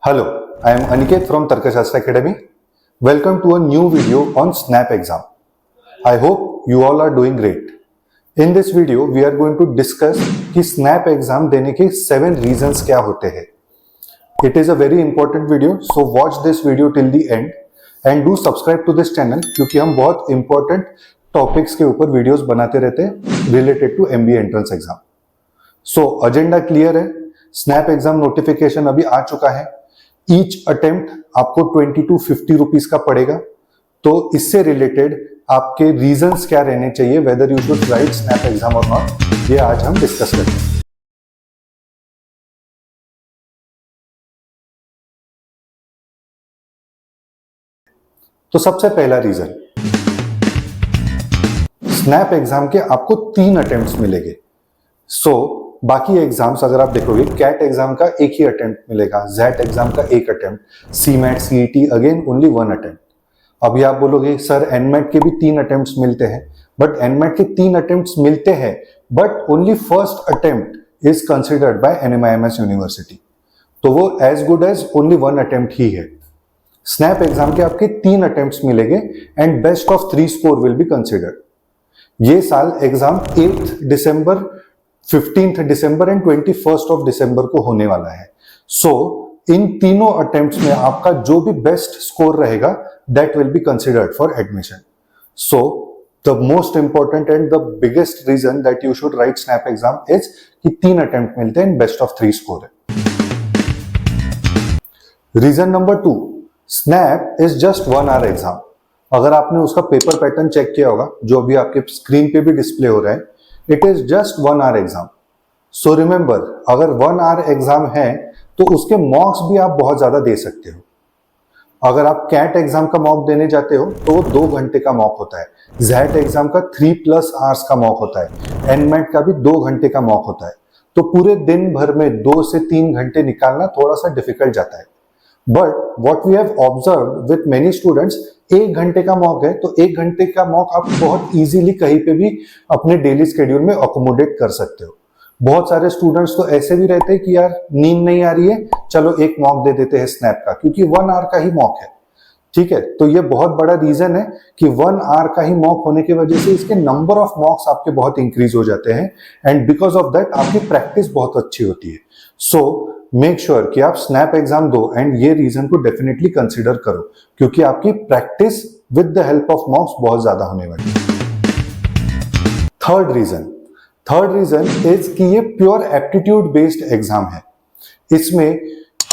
Hello, I am Aniket from Tarkashastra Academy. Welcome to a new video on SNAP exam. I hope you all are doing great. In this video, we are going to discuss कि SNAP exam देने के 7 reasons क्या होते हैं. It is a very important video, so watch this video till the end and do subscribe to this channel क्योंकि हम बहुत important topics के ऊपर videos बनाते रहते हैं related to MBA entrance exam. So agenda clear है. SNAP exam notification अभी आ चुका है. ईच अटेम्प्ट आपको 20 to 50 रुपीज का पड़ेगा. तो इससे रिलेटेड आपके रीजंस क्या रहने चाहिए whether you should write SNAP exam और नॉट, ये आज हम डिस्कस करते हैं. तो सबसे पहला रीजन, स्नैप एग्जाम के आपको 3 अटेम्प्ट्स मिलेंगे. बाकी एग्जाम्स अगर आप देखोगे, कैट एग्जाम का एक ही अटेम्प्ट मिलेगा, जेट एग्जाम का एक attempt, CMAT CET again only 1 attempt. अभी आप बोलोगे सर एनमैट के भी 3 अटेम्प्ट्स मिलते हैं, बट एनमैट के 3 अटेम्प्ट्स मिलते हैं but only first attempt is considered by NMIMS university. तो वो as good as only 1 attempt ही है. स्नैप एग्जाम के आपके 3 अटेम्प्ट्स मिलेंगे and best of 3 score will be considered. ये साल exam 8 December, 15th December and 21st of December को होने वाला है. इन तीनों अटेम्प्ट्स में आपका जो भी बेस्ट स्कोर रहेगा that will be considered for admission. The most important and the biggest reason that you should write SNAP exam is कि 3 अटेम्प्ट मिलते हैं, बेस्ट ऑफ 3 स्कोर है. Reason number 2, SNAP is just 1 hour exam. अगर आपने उसका paper pattern check किया होगा जो अभी आपके स्क्रीन पे भी डिस्प्ले हो रहा है, it is just 1 hour exam. So remember, अगर 1 hour एग्जाम है तो उसके मॉक्स भी आप बहुत ज्यादा दे सकते हो. अगर आप कैट एग्जाम का मॉक देने जाते हो तो 2 घंटे का मॉक होता है, जेट एग्जाम का 3+ hours का मॉक होता है, एनमैट का भी 2 घंटे का मॉक होता है. तो पूरे दिन भर में 2 से 3 घंटे निकालना थोड़ा सा डिफिकल्ट जाता है. But what we have observe with many students, 1 घंटे का मॉक है तो 1 घंटे का मॉक आप बहुत इजीली कहीं पे भी अपने डेली शेड्यूल में अकोमोडेट कर सकते हो. बहुत सारे स्टूडेंट्स तो ऐसे भी रहते हैं कि यार नींद नहीं आ रही है, चलो एक मॉक दे देते हैं स्नैप का, क्योंकि 1 hour का ही मॉक है. ठीक है, तो ये बहुत बड़ा रीजन है कि 1 hour का ही मॉक होने की वजह से इसके नंबर ऑफ मॉक्स आपके बहुत इंक्रीज हो जाते हैं एंड बिकॉज ऑफ दैट आपकी प्रैक्टिस बहुत अच्छी होती है. सो मेक श्योर कि आप स्नैप एग्जाम दो एंड ये रीजन को डेफिनेटली कंसिडर करो क्योंकि आपकी practice with the help of मॉक्स बहुत ज्यादा होने वाली है. थर्ड रीजन इज कि ये प्योर एप्टीट्यूड बेस्ड एग्जाम है. इसमें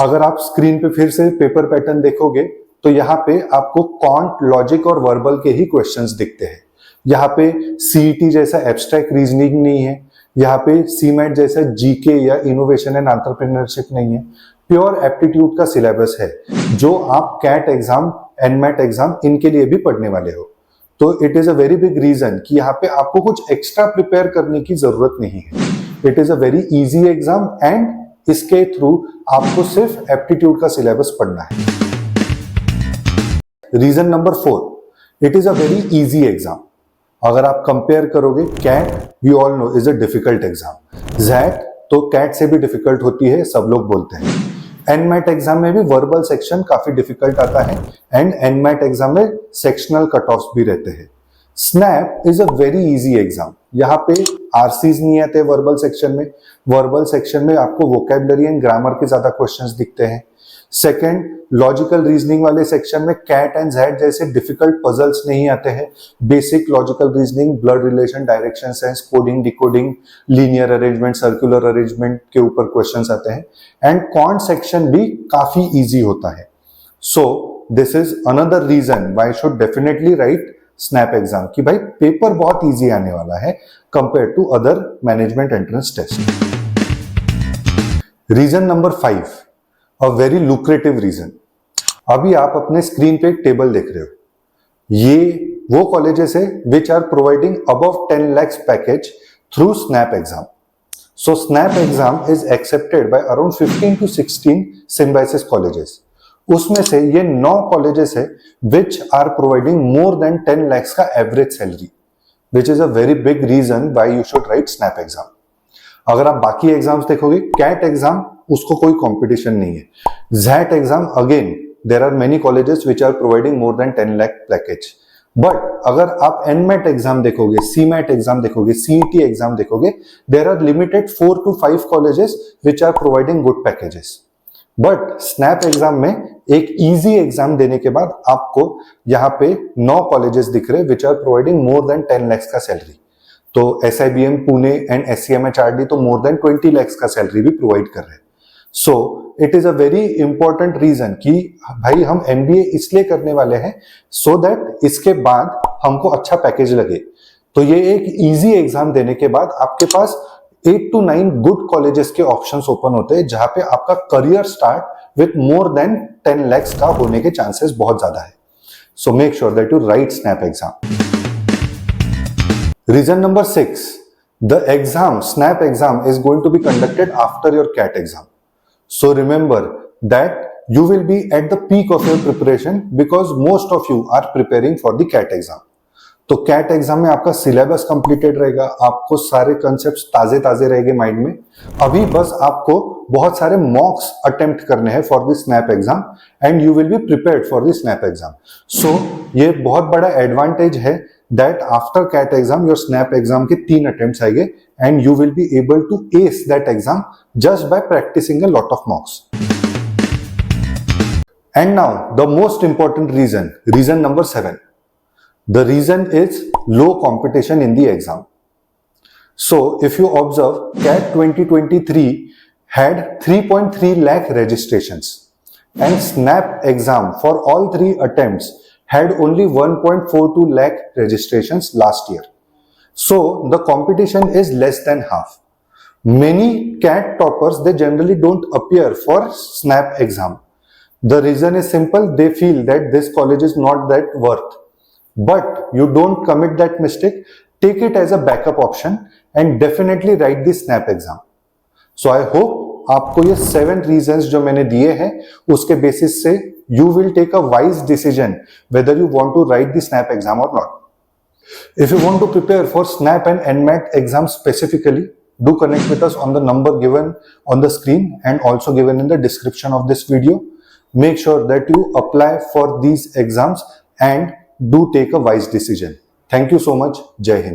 अगर आप स्क्रीन पे फिर से पेपर पैटर्न देखोगे तो यहाँ पे आपको क्वांट, लॉजिक और वर्बल के ही क्वेश्चंस दिखते हैं. यहाँ पे सीईटी जैसा एब्स्ट्रैक्ट रीजनिंग नहीं है, यहाँ पे सीमैट जैसा जीके या इनोवेशन एंड एंटरप्रेन्योरशिप नहीं है. प्योर एप्टीट्यूड का सिलेबस है जो आप कैट एग्जाम, एनमैट एग्जाम इनके लिए भी पढ़ने वाले हो. तो it is a very big reason कि यहाँ पे आपको कुछ एक्स्ट्रा प्रिपेयर करने की जरूरत नहीं है. It is a very easy exam and इसके थ्रू आपको सिर्फ एप्टीट्यूड का सिलेबस पढ़ना है. Reason number 4, it is a very easy exam. अगर आप कंपेयर करोगे, CAT we all know is a difficult exam, XAT तो कैट से भी डिफिकल्ट होती है, सब लोग बोलते हैं. एनमैट एग्जाम में भी वर्बल सेक्शन काफी डिफिकल्ट आता है एंड एनमैट एग्जाम में सेक्शनल कट ऑफ्स भी रहते हैं. Snap is a very easy exam. यहाँ पे आरसीज नहीं आते वर्बल सेक्शन में. वर्बल सेक्शन में आपको वोकैबुलरी एंड ग्रामर के ज्यादा क्वेश्चंस दिखते हैं. सेकंड, लॉजिकल रीजनिंग वाले सेक्शन में कैट एंड जेड जैसे डिफिकल्ट पजल्स नहीं आते हैं. Basic logical reasoning, blood relation, direction sense, coding, decoding, linear arrangement, circular arrangement के ऊपर क्वेश्चंस आते हैं एंड क्वांट सेक्शन भी काफी इजी होता है. So this is another reason why should definitely write SNAP exam कि भाई पेपर बहुत इजी आने वाला है compare to other management entrance test. Reason number 5, a very lucrative reason. अभी आप अपने स्क्रीन पे एक टेबल देख रहे हो. ये वो कॉलेजेस है which are providing above 10 lakhs package through SNAP exam. So SNAP exam is accepted by around 15 to 16 Symbiosis colleges. उसमें से ये 9 कॉलेजेस है which are providing more than 10 lakhs का average salary, which is a very big reason why you should write SNAP exam. अगर आप बाकी exams देखोगे, cat exam उसको कोई कंपटीशन नहीं है। ZAT exam again there are many colleges which are providing more than 10 lakh package, but अगर आप NMAT एग्जाम देखोगे, CMAT एग्जाम देखोगे, CET एग्जाम देखोगे, there are limited 4 to 5 colleges which are providing good packages. But SNAP exam में एक easy exam देने के बाद आपको यहाँ पे 9 कॉलेजेस दिख रहे which are providing more than 10 lakhs का सैलरी। तो SIBM पुणे एंड SCMHRD तो मोर देन 20 lakhs का सैलरी भी प्रोवाइड कर रहे हैं। So it is a very important reason कि भाई हम MBA इसलिए करने वाले हैं सो दैट इसके बाद हमको अच्छा पैकेज लगे। तो ये एक इजी एग्जाम देने के बाद आपके पास 8 to 9 गुड कॉलेजेस के ऑप्शंस ओपन होते हैं जहां पे आपका career start with more than 10 lakhs का होने के चांसेस बहुत ज्यादा है। So make sure that you write SNAP exam. Reason number 6, the exam SNAP exam is going to be conducted after your CAT exam. So remember that you will be at the peak of your preparation because most of you are preparing for the CAT exam. तो CAT exam में आपका syllabus completed रहेगा, आपको सारे concepts ताजे ताजे रहेंगे mind में। अभी बस आपको बहुत सारे मॉक्स अटेम्प्ट करने हैं for the SNAP exam and you will be prepared for the SNAP exam. So ये बहुत बड़ा एडवांटेज है that after CAT exam your snap exam के 3 attempts आएंगे and you will be able to ace that exam just by practicing a lot of mocks. And now the most important reason number 7. The reason is low competition in the exam. So if you observe, CAT 2023 had 3.3 lakh registrations and snap exam for all 3 attempts had only 1.42 lakh registrations last year. So the competition is less than half. Many CAT toppers, they generally don't appear for snap exam. The reason is simple, they feel that this college is not that worth. But you don't commit that mistake, take it as a backup option and definitely write the snap exam. So I hope आपको ये 7 reasons जो मैंने दिए हैं उसके basis से you will take a wise decision whether you want to write the SNAP exam or not. If you want to prepare for SNAP and NMAT exams specifically, do connect with us on the number given on the screen and also given in the description of this video. Make sure that you apply for these exams and do take a wise decision. Thank you so much. Jai Hind.